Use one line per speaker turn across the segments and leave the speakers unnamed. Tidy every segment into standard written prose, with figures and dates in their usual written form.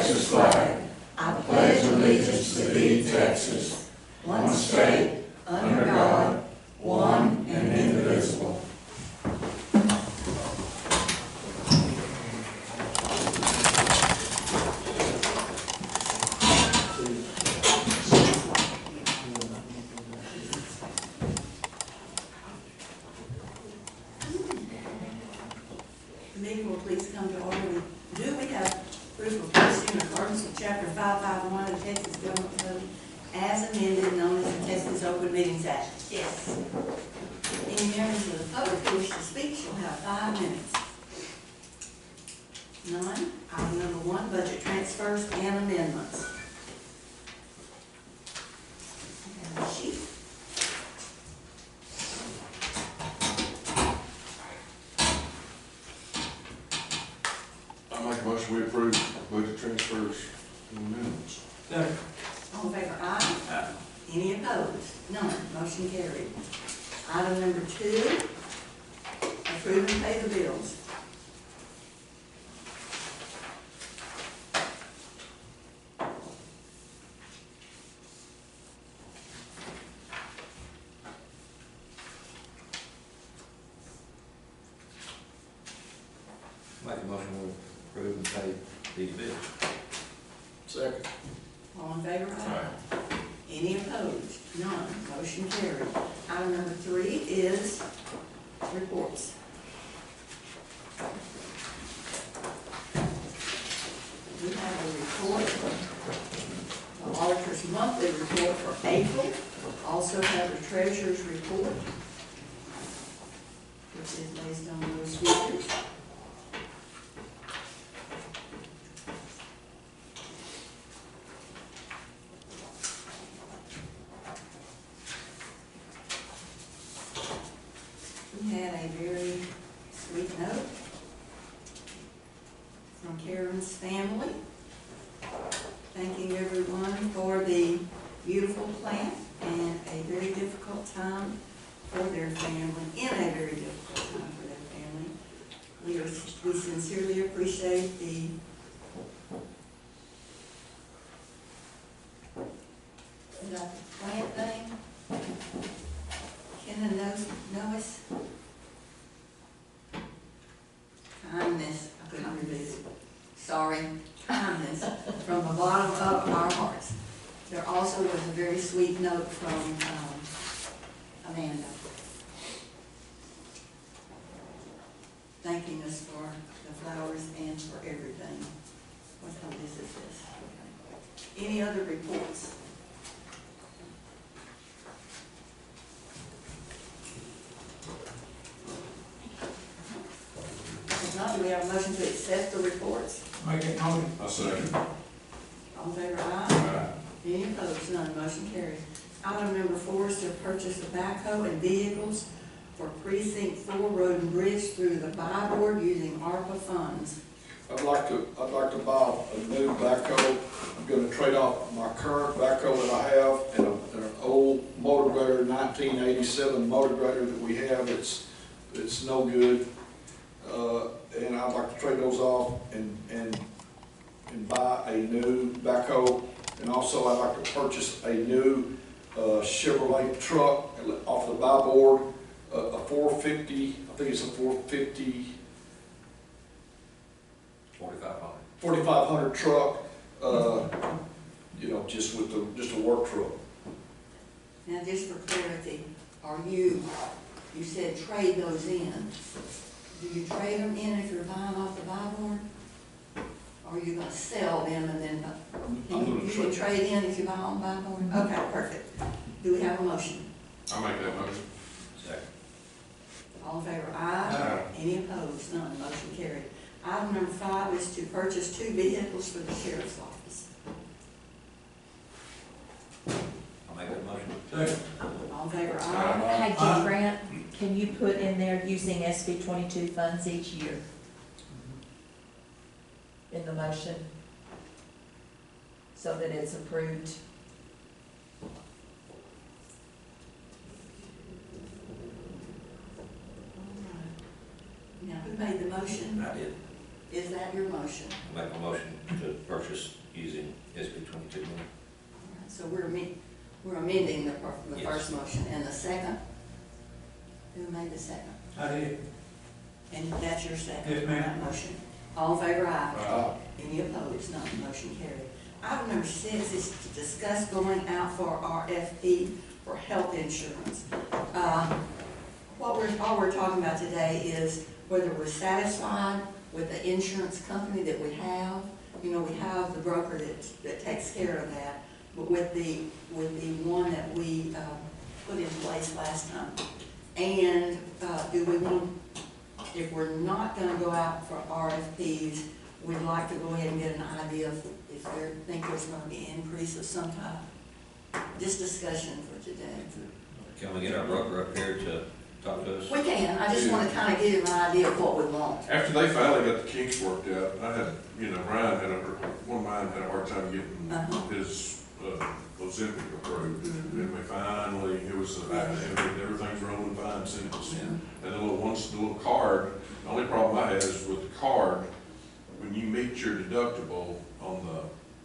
Texas flag. I pledge allegiance to thee, Texas, one state, under God, one and indivisible.
The meeting will please come to order. We have proof of posting in accordance with Chapter 551 of the Texas Government Code as amended, known as the Texas Open Meetings Act. Yes. Any members of the public who wish to speak shall have 5 minutes. None. Item number 1, budget transfers and amendments. I have a sheet.
I make a motion we approve budget transfers and amendments.
Second.
All in favor, aye? Aye. Any opposed? None. Motion carried. Item number 2, approve and pay the bills.
Make a motion to approve and pay these bills.
Second.
All in favor, aye? Any opposed? None. Motion carried. Item number 3 is reports. We have a report, the auditor's monthly report for April. Also have the treasurer's report, which is based on those figures. We had a very sweet note from Karen's family, thanking everyone for the beautiful plant and a very difficult time for their family, in a very difficult time for their family. We sincerely appreciate the plant thing. Kenna knows kindness, I couldn't read it. Sorry, kindness from the bottom of our hearts. There also was a very sweet note from Amanda, thanking us for the flowers and for everything. What kind of this is this? Any other reports? If not, do we have a motion to accept the reports?
Make it motion.
I second.
All in favor, aye?
Aye.
Any opposed? None. Motion carries. Item number 4 is to purchase a backhoe and vehicles for Precinct 4 Road and Bridge through the buy board using ARPA funds.
I'd like to buy a new backhoe. I'm gonna trade off my current backhoe that I have and an old motor grader, 1987 motor grader that we have. It's no good. And I'd like to trade those off and buy a new backhoe. And also I'd like to purchase a new Chevrolet truck off the buy board, a 450, I think it's a 450, 4500 truck, you know, just a work truck.
Now, just for clarity, you said trade those in. Do you trade them in if you're buying off the buy board? Or are you gonna sell them and then, you can trade in if you buy on buy board? Okay, perfect. Do we have a motion?
I make that motion.
Second.
All in favor, aye?
Aye.
Any opposed? None. Motion carried. Item number 5 is to purchase 2 vehicles for the sheriff's office.
I'll make that motion.
Second.
All in favor, aye?
Hey, Jim Grant, can you put in there using SB 22 funds each year? In the motion? So that it's approved.
Now, who made the motion?
I did.
Is that your motion?
Make a motion to purchase using SB 22 money.
All right, so we're amending the
Yes.
first motion, and the second? Who made the second?
I did.
And that's your second?
Yes, ma'am.
on that motion. All in favor, aye.
Aye.
Any opposed? None. Motion carried. Item number 6 is to discuss going out for RFP for health insurance. All we're talking about today is whether we're satisfied with the insurance company that we have. You know, we have the broker that takes care of that, but with the one that we put in place last time. And do we want, if we're not gonna go out for RFPs, we'd like to go ahead and get an idea if they think there's gonna be an increase of some type. Just discussion for today.
Can we get our broker up here to talk to us?
We can, I just wanna kinda give you an idea of what we want.
After they finally got the kinks worked out, I had, Ryan had one of mine had a hard time getting his, Ozempic approved. And we finally, everything's rolling fine since. And the little card, the only problem I had is with the card, when you meet your deductible on the,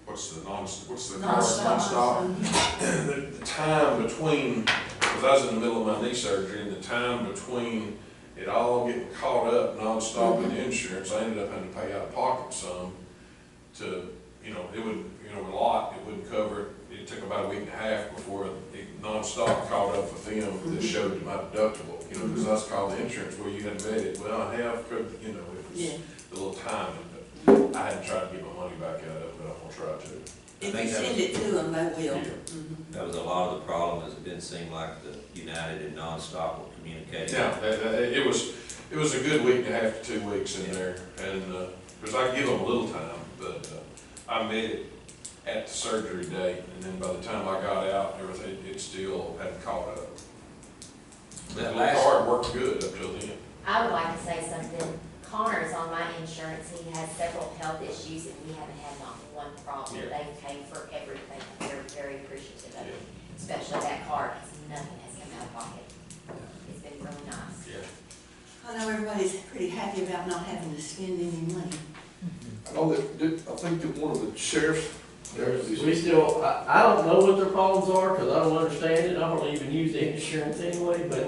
what's the card?
Nonstop.
The time between, because I was in the middle of my knee surgery, and the time between it all getting caught up nonstop with the insurance, I ended up having to pay out of pocket some to, it would, a lot, it wouldn't cover it. It took about a week and a half before it nonstop caught up with them that showed my deductible, because I was calling the insurance, well, you had made it, well, I have, it was a little timing, but I hadn't tried to get my money back out of it, but I'm gonna try to.
If you send it to them, they will.
Yeah.
That was a lot of the problem, is it didn't seem like the United and Nonstop were communicating.
Yeah, it was a good week and a half to 2 weeks in there, and, because I give them a little time, but, I made it at the surgery date, and then by the time I got out, everything, it still hadn't caught up. But
That
the
last-
card worked good up till then.
I would like to say something. Connor's on my insurance. He has several health issues and we haven't had not one problem.
Yeah.
They pay for everything. They're very appreciative of it,
Yeah.
especially that card, because nothing has come out of pocket. It's been really nice.
Yeah.
I know everybody's pretty happy about not having to spend any money.
I think that one of the sheriffs,
We still, I don't know what their problems are, cause I don't understand it, I don't even use the insurance anyway, but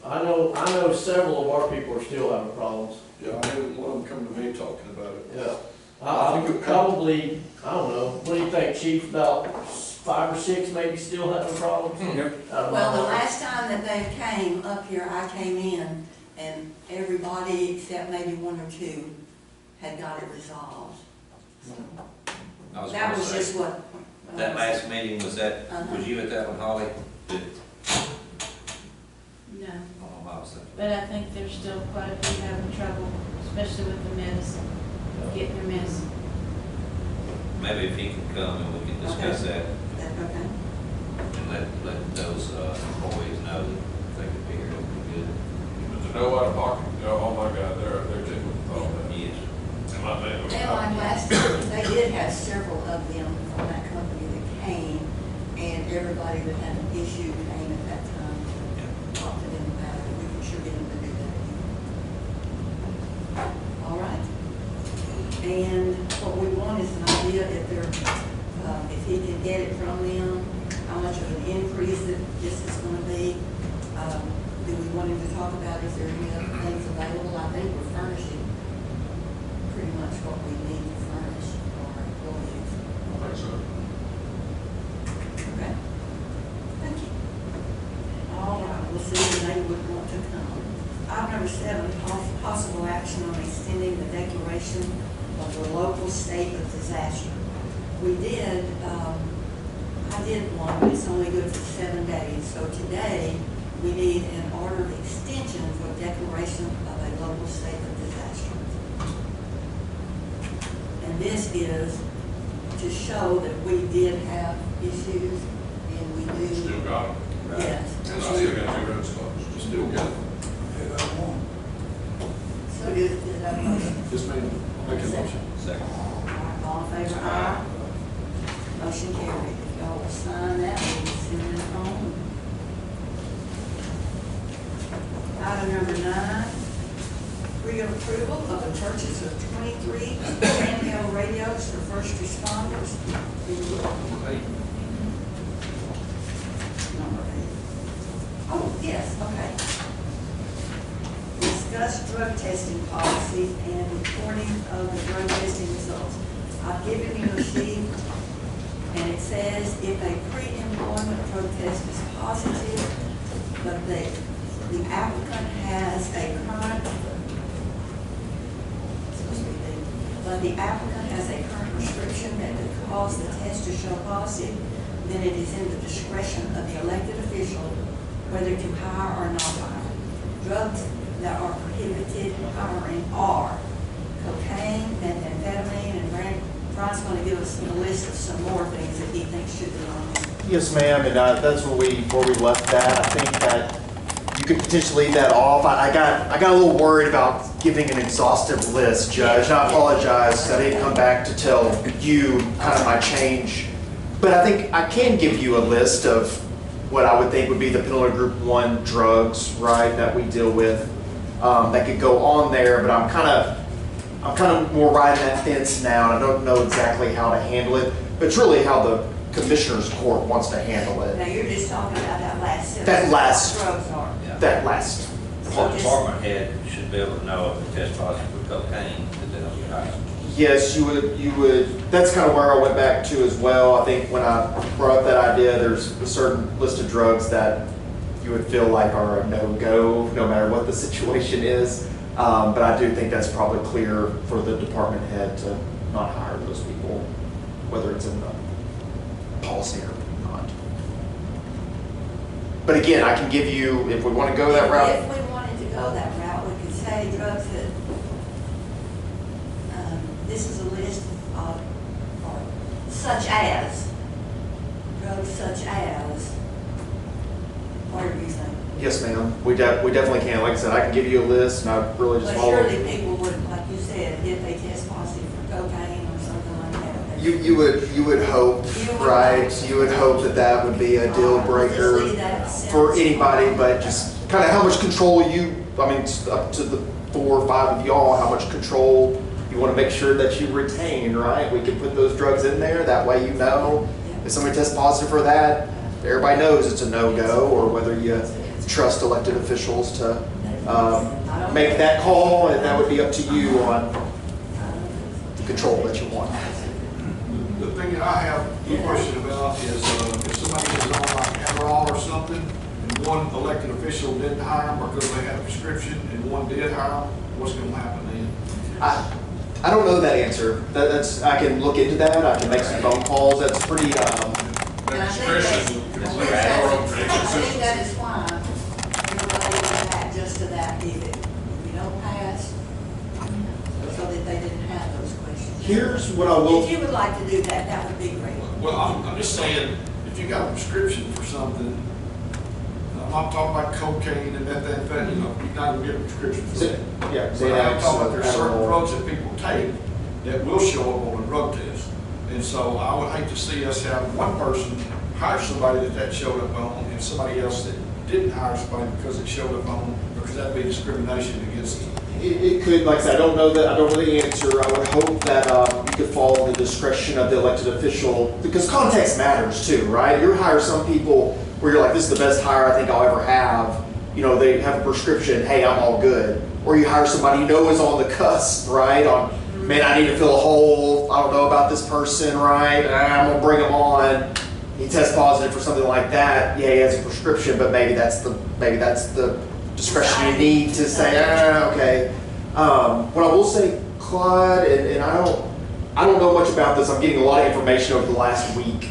I know several of our people are still having problems.
yeah, I had one of them come to me talking about it.
Yeah. I think probably, I don't know, what do you think, chief, about 5 or 6 maybe still having problems?
Yep.
I don't
Well, the
know.
last time that they came up here, I came in and everybody except maybe 1 or 2 had got it resolved. So
I was
that
gonna
was
say,
just what.
that last meeting, was you at that one, Holly?
No,
Oh, I was thinking.
but I think there's still quite a few having trouble, especially with the medicine, getting their medicine.
Maybe if he can come and we can discuss that,
Okay.
and let those employees know that they could be here, it would be good.
But the no out of pocket, oh my God, they're tickled with all that.
Yes.
And my man,
And like last time, they did have several of them from that company that came, and everybody that had an issue came at that time to talk to them about it. We can sure get them to do that again. All right? And what we want is an idea if they're, if he can get it from them, how much of an increase that this is gonna be. Do we want him to talk about, is there any other things available? I think we're furnishing pretty much what we need to furnish our employees.
I think so.
Okay? Thank you. All right, we'll see if they would want to come. Item number 7, possible action on extending the declaration of the local state of disaster. We did, I did one, but it's only good for 7 days. So today, we need an order of extension for declaration of a local state of disaster. And this is to show that we did have issues and we do.
Still got them.
Yes.
And I still got 2 roads closed.
Still got it.
So is that a motion?
Yes, ma'am. Make a motion.
Second.
All in favor, aye. Motion carried. If y'all will sign that, we can send it home. Item number 9, give approval of the purchase of 23 handheld radios for first responders. Number 8. Oh, yes, okay. Discuss drug testing policies and reporting of the drug testing results. I've given you a sheet, and it says if a pre-employment drug test is positive, but the applicant has a current, but the applicant has a current prescription that could cause the test to show positive, then it is in the discretion of the elected official whether to hire or not hire. Drugs that are prohibited hiring are cocaine, methamphetamine, and Brian's going to give us a list of some more things that he thinks should be on there.
Yes, ma'am, and that's where we left that. I think that you could potentially leave that off. I got a little worried about giving an exhaustive list, Judge, and I apologize. I didn't come back to tell you kind of my change. But I think I can give you a list of what I would think would be the penalty group 1 drugs, right, that we deal with, that could go on there, but I'm kind of more riding that fence now, and I don't know exactly how to handle it, but it's really how the Commissioner's Court wants to handle it.
Now, you're just talking about that last sentence.
That last-
What drugs are.
Yeah.
That last
The
part.
department head should be able to know if they test positive for cocaine, that they don't get hired.
Yes, you would, that's kind of where I went back to as well. I think when I brought up that idea, there's a certain list of drugs that you would feel like are a no-go, no matter what the situation is. But I do think that's probably clear for the department head to not hire those people, whether it's in the policy or not. But again, I can give you, if we want to go that route.
If we wanted to go that route, we could say drugs that, this is a list of, or such as, drugs such as, whatever you think.
Yes, ma'am. We definitely can. Like I said, I can give you a list, and I really just
But
follow.
surely people would, like you said, if they test positive for cocaine or something like that. they-
You would hope,
You would
right?
hope.
You would hope that that would be a deal breaker
Just leave that
for
sentence.
anybody, but just kind of how much control it's up to the 4 or 5 of y'all, how much control you want to make sure that you retain, right? We can put those drugs in there, that way you know if somebody tests positive for that, everybody knows it's a no-go, or whether you trust elected officials to make that call, and that would be up to you on the control that you want.
The thing that I have a question about is if somebody is on like Adderall or something, and one elected official didn't hire them because they had a prescription, and one did hire them, what's going to happen then?
I don't know that answer. That's I can look into that. I can make some phone calls. That's pretty.
And I think that is why everybody went back just to that, if you don't pass, so that they didn't have those questions.
Here's what I will.
If you would like to do that, that would be great.
Well, I'm just saying, if you got a prescription for something, I'm not talking about cocaine and methamphetamine, you're not gonna get a prescription for that.
Yeah,
But I'm talking about there's certain
Adderall.
drugs that people take that will show up on a drug test. And so I would hate to see us have one person hire somebody that showed up on, and somebody else that didn't hire somebody because it showed up on, because that'd be discrimination against them.
It could, like I said, I don't know the answer. I would hope that you could follow the discretion of the elected official, because context matters too, right? You hire some people where you're like, this is the best hire I think I'll ever have. You know, they have a prescription, hey, I'm all good. Or you hire somebody you know is on the cusp, right? On, man, I need to fill a hole. I don't know about this person, right? I'm gonna bring him on. He tests positive for something like that. Yeah, he has a prescription, but maybe that's the discretion you need to say, okay. What I will say, Clyde, and I don't know much about this. I'm getting a lot of information over the last week,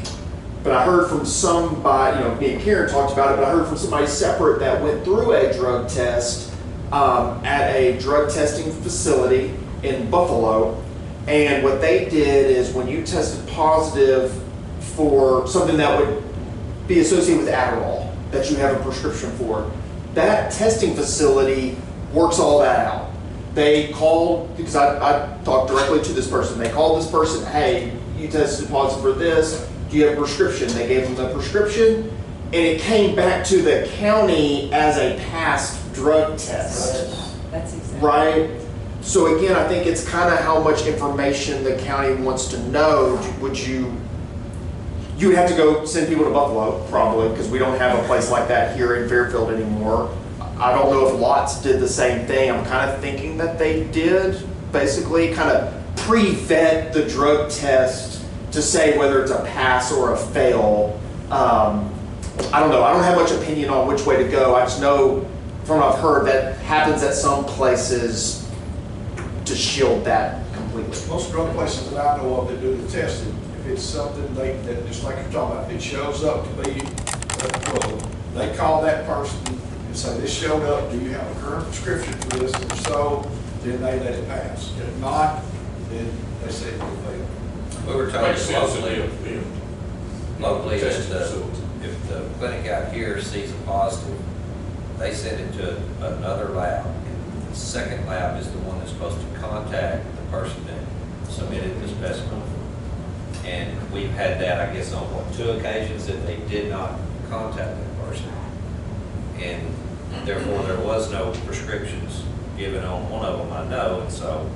but I heard from somebody, me and Karen talked about it, but I heard from somebody separate that went through a drug test at a drug testing facility in Buffalo. And what they did is when you tested positive for something that would be associated with Adderall that you have a prescription for, that testing facility works all that out. They called, because I talked directly to this person, they called this person, hey, you tested positive for this, do you have a prescription? They gave them the prescription, and it came back to the county as a passed drug test.
That's exactly.
Right? So again, I think it's kind of how much information the county wants to know. You would have to go send people to Buffalo, probably, because we don't have a place like that here in Fairfield anymore. I don't know if Lots did the same thing. I'm kind of thinking that they did, basically, kind of pre-vet the drug test to say whether it's a pass or a fail. I don't know. I don't have much opinion on which way to go. I just know from what I've heard that happens at some places to shield that completely.
Most drug places that I know of that do the testing, if it's something that just like you're talking about, if it shows up to be a drug, they call that person and say, this showed up, do you have a current prescription for this? And if so, then they let it pass. If not, then they say it will fail.
We were told
Makes sense to
locally,
them.
locally,
Testing
if
facilities.
the clinic out here sees a positive, they send it to another lab. The second lab is the one that's supposed to contact the person that submitted the specimen. And we've had that, I guess, on what, 2 occasions that they did not contact that person. And therefore, there was no prescriptions given on one of them, I know, and so.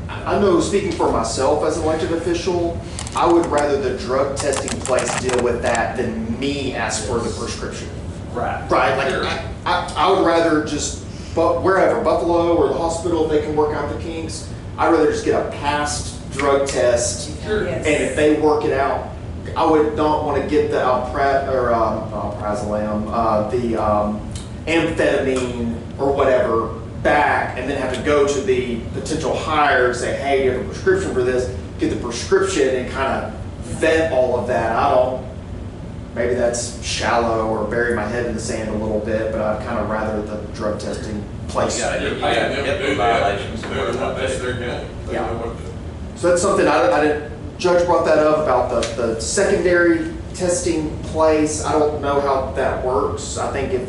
I know, speaking for myself as an elected official, I would rather the drug testing place deal with that than me ask for the prescription.
Right.
Right, like, I would rather just, wherever, Buffalo or the hospital, if they can work out the kinks, I'd rather just get a passed drug test.
Sure.
And if they work it out, I would not want to get the alprazolam, the amphetamine or whatever back and then have to go to the potential hire, say, hey, you have a prescription for this, get the prescription and kind of vet all of that. Maybe that's shallow or bury my head in the sand a little bit, but I'd kind of rather the drug testing place.
You gotta
They're paying them to do that. That's their game. They know what to do.
So that's something I didn't, Judge brought that up about the secondary testing place. I don't know how that works. I think if,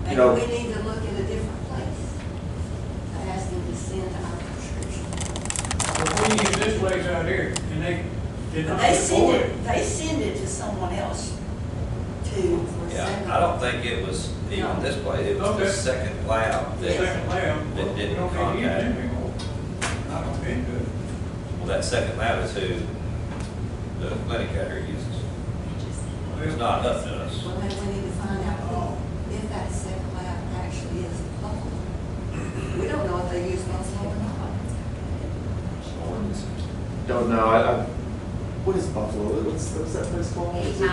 Maybe
know-
we need to look at a different place. I asked them to send our prescription.
If we use this place out here, and they did not
They send
report it.
it, they send it to someone else to, for
Yeah,
second.
I don't think it was even this place, it was
Okay.
the second lab
The
that,
second lab,
that
we
didn't
don't need to use
contact.
them anymore. I don't think good.
well, that second lab is who the clinic out here uses. It's not up to us.
Well, then we need to find out if that second lab actually is Buffalo. We don't know if they use Buffalo or not.
don't know, what is Buffalo? What's that place called? Is it,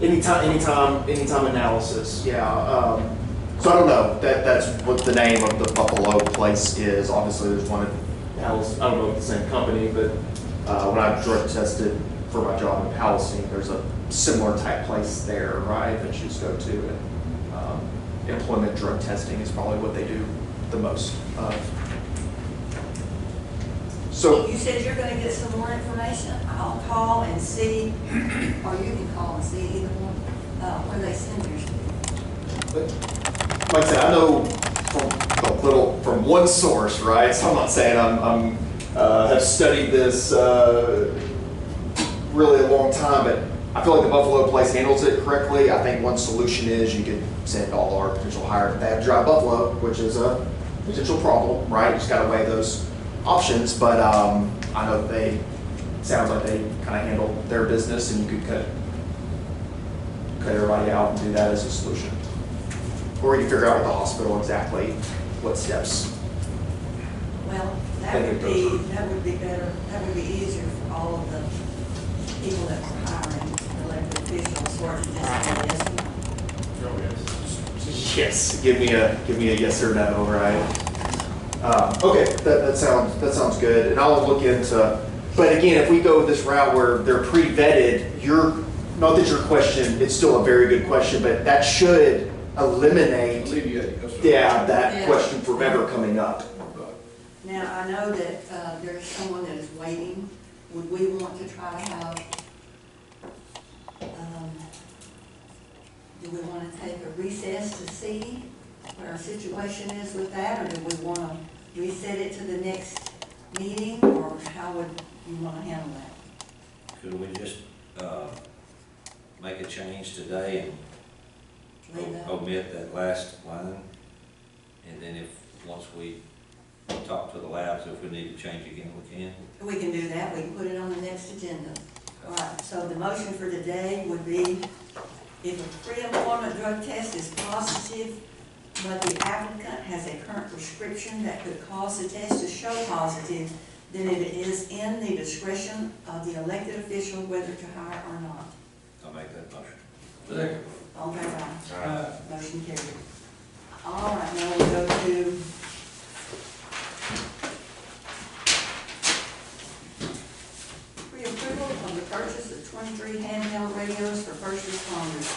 Anytime analysis.
Anytime analysis, yeah. So I don't know, that's what the name of the Buffalo place is. Obviously, there's one in Palace, I don't know if it's the same company, but when I drug tested for my job in Palestine, there's a similar type place there, right, that you just go to. And employment drug testing is probably what they do the most of. So,
You said you're gonna get some more information. I'll call and see, or you can call and see either one, where they send yours to.
like I said, I know from one source, right? So I'm not saying I'm have studied this really a long time, but I feel like the Buffalo place handles it correctly. I think one solution is you could send all our potential hires. They have to drive Buffalo, which is a potential problem, right? You just got to weigh those options. But I know sounds like they kind of handle their business, and you could cut everybody out and do that as a solution. Or you figure out with the hospital exactly what steps.
Well, that would be better, that would be easier for all of the people that were hiring elected officials, or to just say yes or no.
Oh, yes.
Yes, give me a yes or no, right? Okay, that sounds good, and I'll look into. But again, if we go this route where they're pre-vetted, not that your question, it's still a very good question, but that should eliminate,
Alleviate.
that question from ever coming up.
Now, I know that there's someone that is waiting. Would we want to try to have, do we want to take a recess to see what our situation is with that? Or do we want to reset it to the next meeting? Or how would you want to handle that?
Could we just, make a change today
Leave
and
that?
omit that last line? And then once we talk to the labs, if we need to change again, we can.
We can do that, we can put it on the next agenda. All right, so the motion for today would be, if a pre-employment drug test is positive, but the applicant has a current prescription that could cause the test to show positive, then it is in the discretion of the elected official whether to hire or not.
I'll make that motion.
All in favor, aye. Motion carried. All right, now we go to pre-approval of the purchase of 23 handheld radios for first responders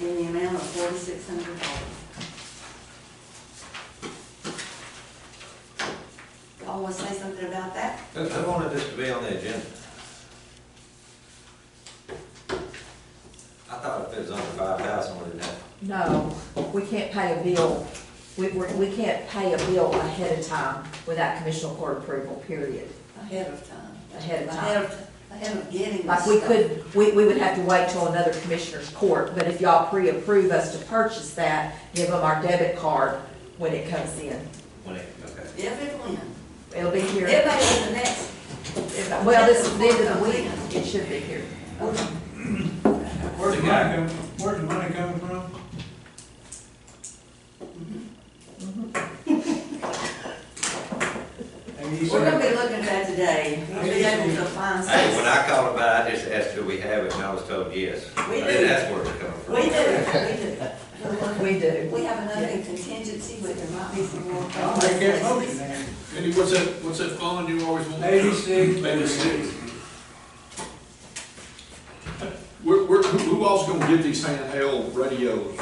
in the amount of $4,600. Y'all want to say something about that?
I wanted this to be on the agenda. I thought if it was under 5,000, we didn't have.
No, we can't pay a bill. We can't pay a bill ahead of time without commissioner court approval, period.
Ahead of time.
Ahead of time.
Ahead of getting the
Like we
stuff.
could, we would have to wait till another commissioner's court, but if y'all pre-approve us to purchase that, give them our debit card when it comes in.
When it, okay.
If it wins.
It'll be here.
It may be the next.
Well, this is the end of the week. It should be here.
Where's the money coming, where's the money coming from? And you
We're gonna
said,
be looking at that today. We'll be able to find
Hey, when
some.
I called about it, I just asked, do we have it, and I was told yes.
We
I
do.
didn't ask where it was coming from.
We do.
We do.
We have enough in contingency, but there might be some more.
I'll make that motion then.
Andy, what's that fund you always want?
86.
86. Who else gonna get these handheld radios?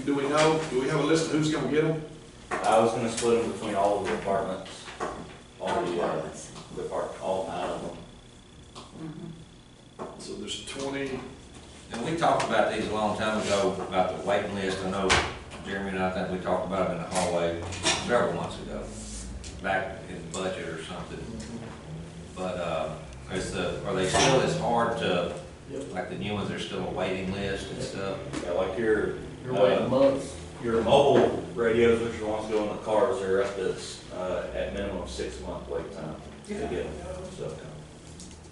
Do we know? Do we have a list of who's gonna get them?
I was gonna split them between all of the departments, all the,
Departments.
all 9 of them.
Mhm.
So there's 20.
And we talked about these a long time ago, about the waiting list. I know Jeremy and I think we talked about them in the hallway several months ago, back in the budget or something. But, are they still as hard to, like the new ones, there's still a waiting list and stuff?
Yeah, like your,
You're waiting months.
your mobile radios, which are the ones that go in the cars, are up at minimum 6-month wait time to get them, so.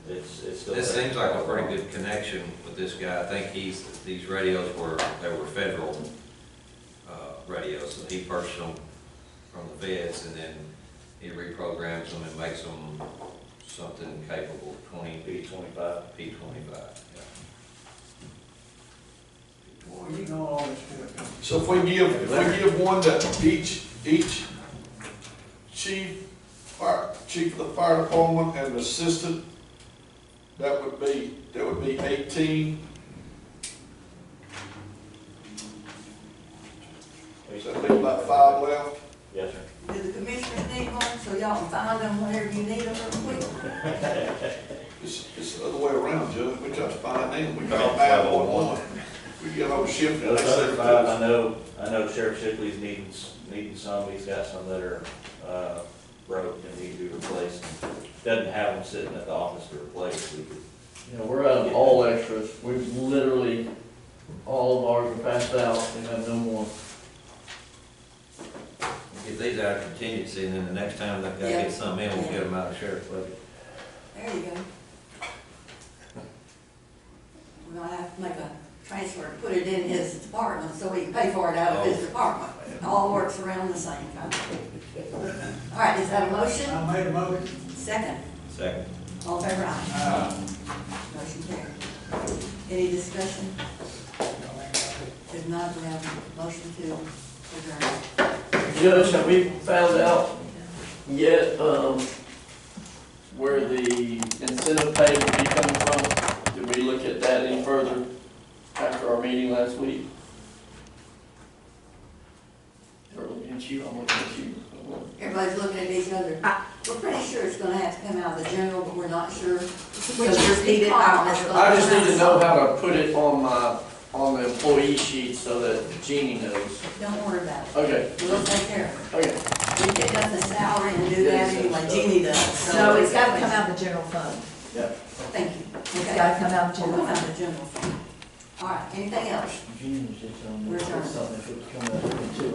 It's still.
This seems like a pretty good connection with this guy. I think these radios they were federal, radios, so he purchased them from the feds, and then he reprograms them and makes them something capable,
P25.
P25.
Boy, you know all this stuff.
So if we give one to each chief of the fire department and assistant, that would be 18. So that'd be about 5 left.
Yes, sir.
Do the commissioners need one, so y'all can find them whenever you need them real quick?
It's the other way around, Judge. We try to find them, we call 911. We get all shifted.
Those other 5, I know Sheriff Shipley's needing some, he's got some that are, broke and need to be replaced. Doesn't have them sitting at the office to replace, we could.
You know, we're out of all extras. We've literally, all of ours are passed out. We have no more.
Get these out of contingency, and then the next time that guy
Yeah.
gets something in, we'll get them out of the sheriff's budget.
There you go. We're gonna have to make a transfer, put it in his department, so we can pay for it out of his department. It all works around the same kind. All right, is that a motion?
I made a motion.
Second,
Second.
all in favor, aye. Motion carried. Any discussion? If not, we have a motion to adjourn.
Judge, have we found out yet, where the incentive pay will be coming from? Did we look at that any further after our meeting last week? Or looking at you, I'm looking at you.
Everybody's looking at each other. We're pretty sure it's gonna have to come out of the general, but we're not sure.
Would you repeat it?
I just need to know how to put it on the employee sheet so that Jeannie knows.
Don't worry about it.
Okay,
We'll take care of it.
okay.
We get done the salary and do that anyway, Jeannie does.
No, it's gotta come out of the general fund.
Yeah.
Thank you.
It's gotta come out of the
We'll
general
come out
fund.
of the general fund. All right, anything else?
Jeannie was just on
We're
there,
done.
something if it was coming out of it too.